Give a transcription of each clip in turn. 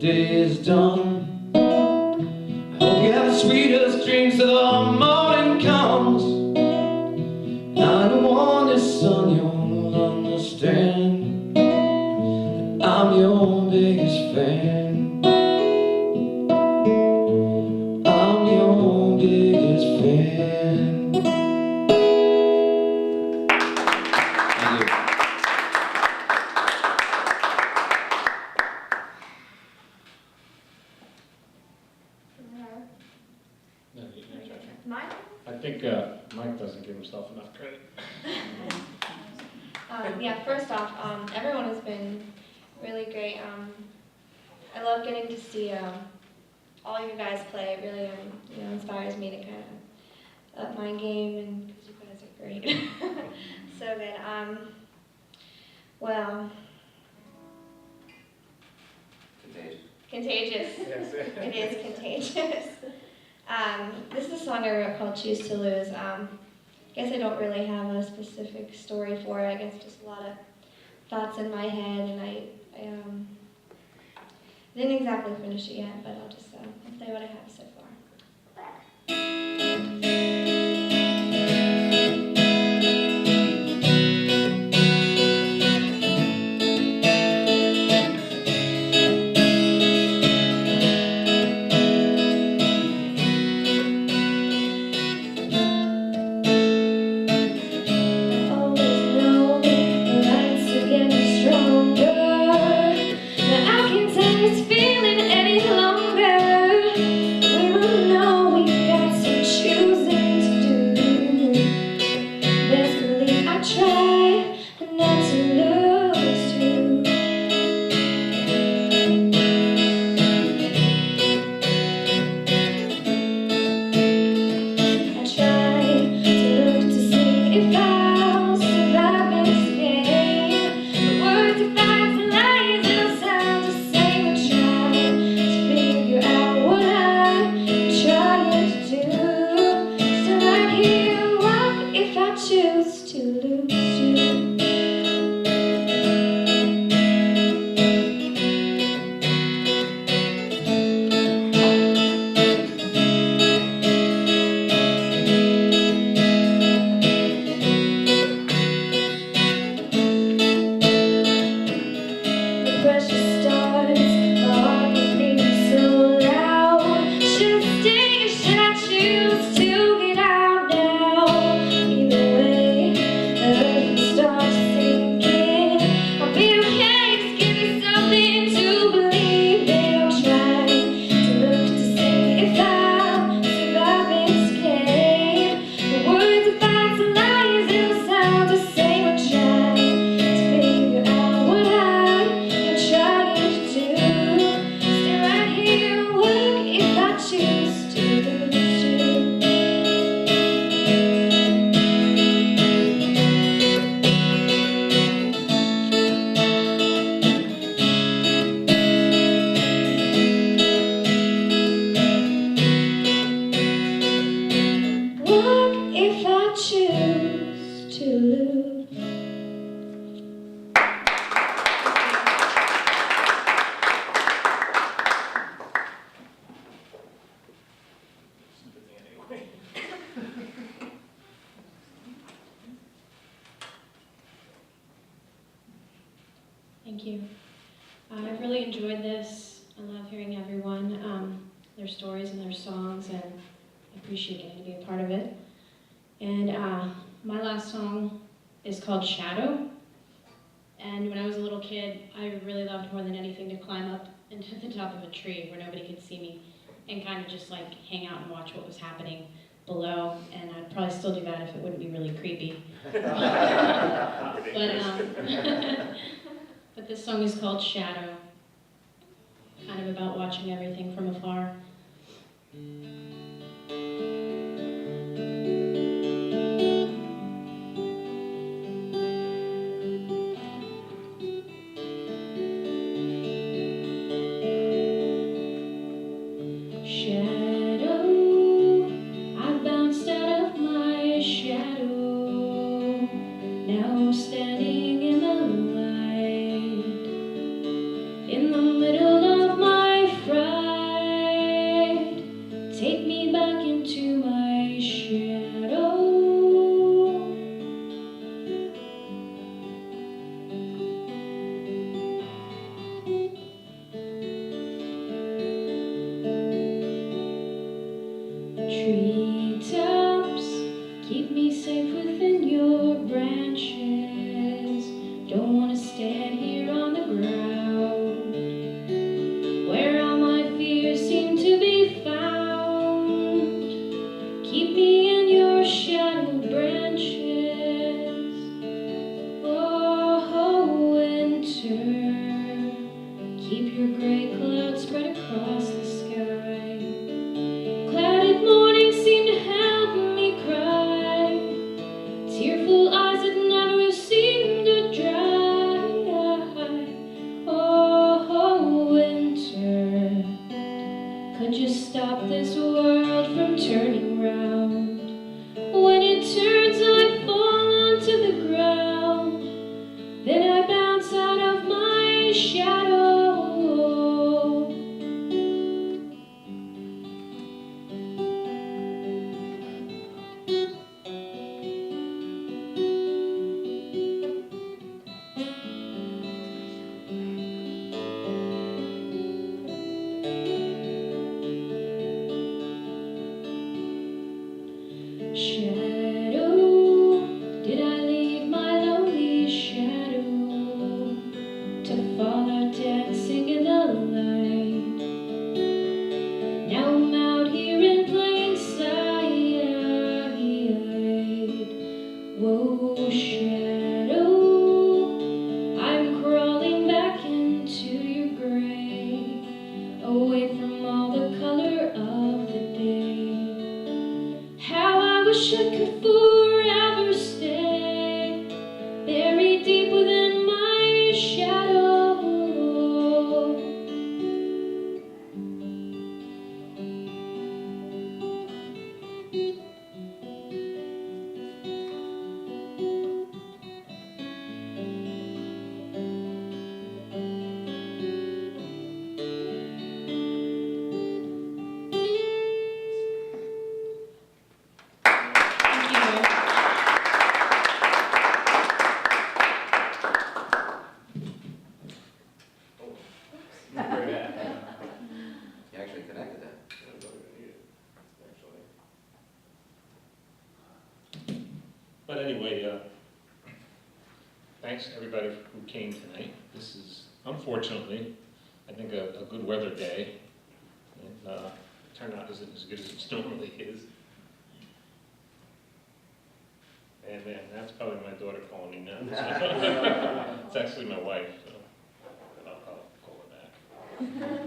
day is done. I hope you have the sweetest dreams till the morning comes. And I'm the one, this son, you'll understand that I'm your biggest fan. I'm your biggest fan. Mike? I think Mike doesn't give himself enough credit. Yeah, first off, everyone has been really great. I love getting to see all you guys play. It really inspires me to kind of up my game, and because you guys are great. So good. Well, contagious. Yes. It is contagious. This is a song I wrote called Choose to Lose. I guess I don't really have a specific story for it. I guess just a lot of thoughts in my head, and I didn't exactly finish it yet, but I'll just I'll play what I have so far. Thank you. I've really enjoyed this. I love hearing everyone, their stories and their songs, and I appreciate getting to be a part of it. And my last song is called Shadow. And when I was a little kid, I really loved more than anything to climb up into the top of a tree where nobody could see me and kind of just like hang out and watch what was happening below. And I'd probably still do that if it wouldn't be really creepy. But this song is called Shadow, kind of about watching everything from afar. In the middle of my Shadow, did I leave my lonely shadow to fall out dancing in the light? Now I'm out here in plain sight. Whoa, shadow, I'm crawling back into your grave, away from all the color of the day. How I wish I could forever stay buried deep within my shadow. You actually connected that. But anyway, thanks everybody who came tonight. This is, unfortunately, I think a good weather day. And turnout isn't as good as it normally is. And then that's probably my daughter calling me now. So it's actually my wife, so I'll call her back.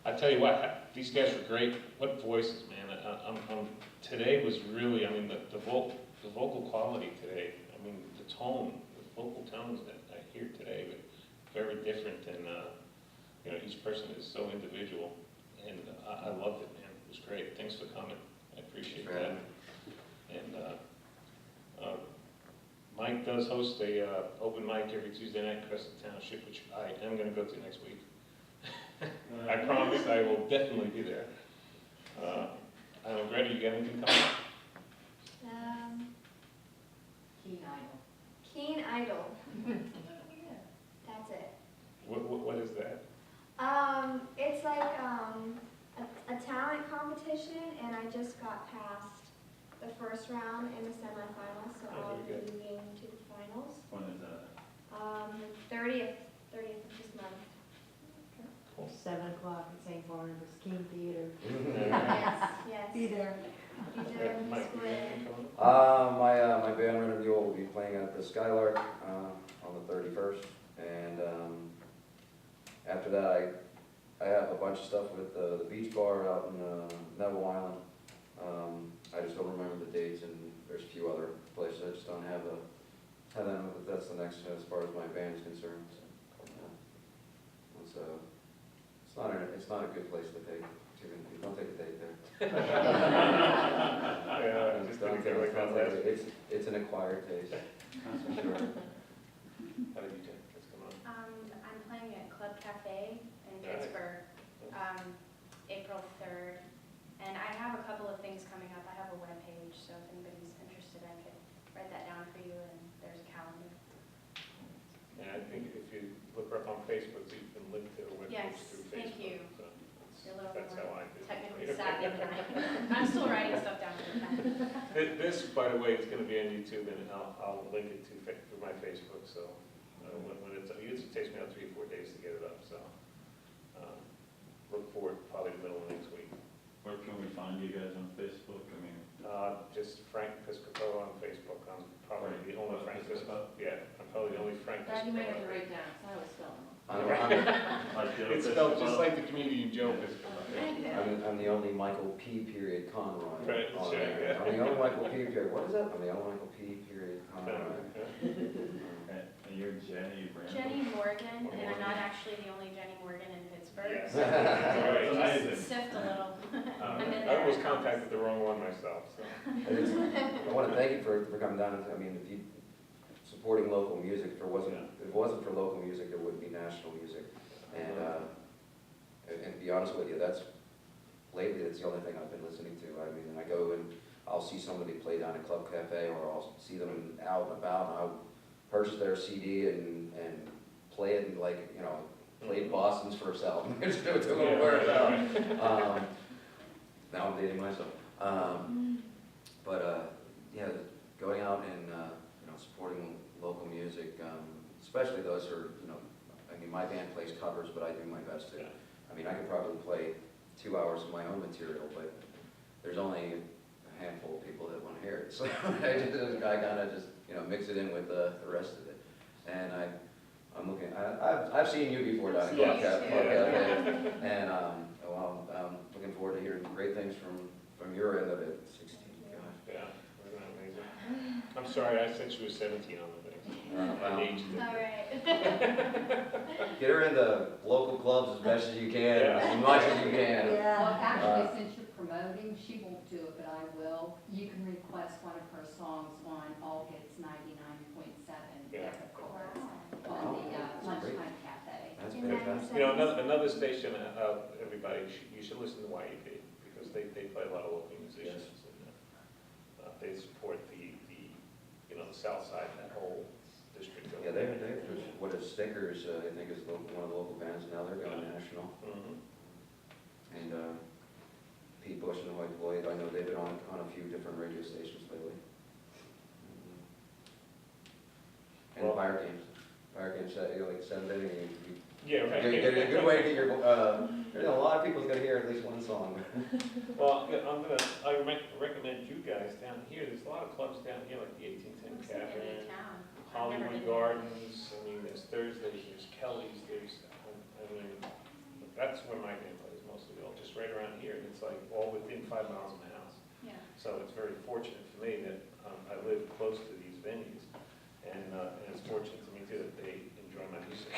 I tell you what, these guys were great. What voices, man! Today was really, I mean, the vocal quality today. I mean, the tone, the vocal tones that I hear today, were very different, and you know, each person is so individual, and I loved it, man. It was great. Thanks for coming. I appreciate that. And Mike does host a open mic every Tuesday night across the township, which I am going to go to next week. I promise I will definitely be there. I don't know, Greta, you got anything coming up? Keen Idol. Keen Idol. That's it. What is that? It's like a talent competition, and I just got past the first round in the semifinals, so Oh, I'll be very good. moving to the finals. When is that? 30th of this month. 7 o'clock at St. Barnabas King Theater. Yes. Be there. Be there in the Mike, you got square. anything coming up? My band Renewal will be playing at the Skylark on the 31st, and after that I have a bunch of stuff with the Beach Bar out in Neville Island. I just don't remember the dates, and there's a few other places. I just don't have them. That's the next as far as my band is concerned. So, it's not a good place to take. Don't take a date there. Yeah, just Don't didn't take get like that last week. it's an acquired taste. That's for sure. How did you take this come on? I'm playing at Club Cafe in Nice. Pittsburgh, April 3rd. And I have a couple of things coming up. I have a web page, so if anybody's interested, I could write that down for you, and there's a calendar. And I think if you look her up on Facebook, you can link to her webpage Yes, through thank Facebook. you. So You're a little that's how I do it. technically savvy than I am. I'm still writing stuff down for the pen. This, by the way, is going to be on YouTube, and I'll link it to my Facebook. So when it takes me about 3 or 4 days to get it up. So look forward probably the middle of next week. Where can we find you guys on Facebook? I mean, Just Frank Piscopo on Facebook. I'm probably the only Frank Piscopo. Yeah, I'm probably the only Frank That you might have to Piscopo. write down, because I was spelling them. like Joe It's spelled Piscopo? just like the comedian Joe Piscopo. I'm the only Michael P. period Conroy. Right, on sure, there. yeah. I'm the only Michael P. period. What is that? I'm the only Michael P. period Conroy. And you're Jenny Brand. Jenny Morgan, and I'm not actually the only Jenny Morgan in Pittsburgh. Yes. So Right. just Amazing. sift a little. I'm in I there. almost contacted the wrong one myself, so. I want to thank you for coming down. I mean, if you supporting local music, if it wasn't for local music, there wouldn't be national music. And to be honest with you, lately that's the only thing I've been listening to. I mean, I go and I'll see somebody play down at Club Cafe, or I'll see them out and about, and I'll purchase their CD and play it, and play Boston's for a sale. Just do it till it wears out. Now I'm dating myself. Yeah, going out and, supporting local music, especially those who are, I mean, my band plays covers, but I do my best to. Yeah. I mean, I could probably play 2 hours of my own material, but there's only a handful of people that want to hear it. So I kind of just, mix it in with the rest of it. And I'm looking, I've seen you before, Donnie. Yes. And, well, I'm looking forward to hearing great things from your end of it. 16, gosh. Yeah, isn't that amazing? I'm sorry, I said she was 17 on the thing. Well, I aged it. All right. get her into local clubs as best as you can, Yeah. as much as you can. Well, Yeah. actually, since you're promoting, she won't do it, but I will. You can request one of her songs on All Hits 99.7 Yeah. at the chorus Oh, on the that's great. lunchtime cafe. That's And then fantastic. Another station, everybody, you should listen to YEP, because they play a lot of local musicians. And, they support the south side, that whole district. Yeah, they're what is Stickers, I think is one of the local bands now, they're going national. Mhm. And Pete Bush and White Floyd, I know they've been on a few different radio stations lately. And Well- Fire Games, like Sunday, Yeah, right. a good way to get your, a lot of people's gonna hear at least one song. Well, I recommend you guys down here, there's a lot of clubs down here, like the 1810 Looks like a Cavern, neat town. I've never Hollywood been there. Gardens, I mean, there's Thursdays, there's Kelly's, I mean, that's where my band plays mostly, all just right around here, and it's like all within 5 miles of my house. Yeah. So it's very fortunate for me that I live close to these venues, and it's fortunate for me too that they enjoy my music.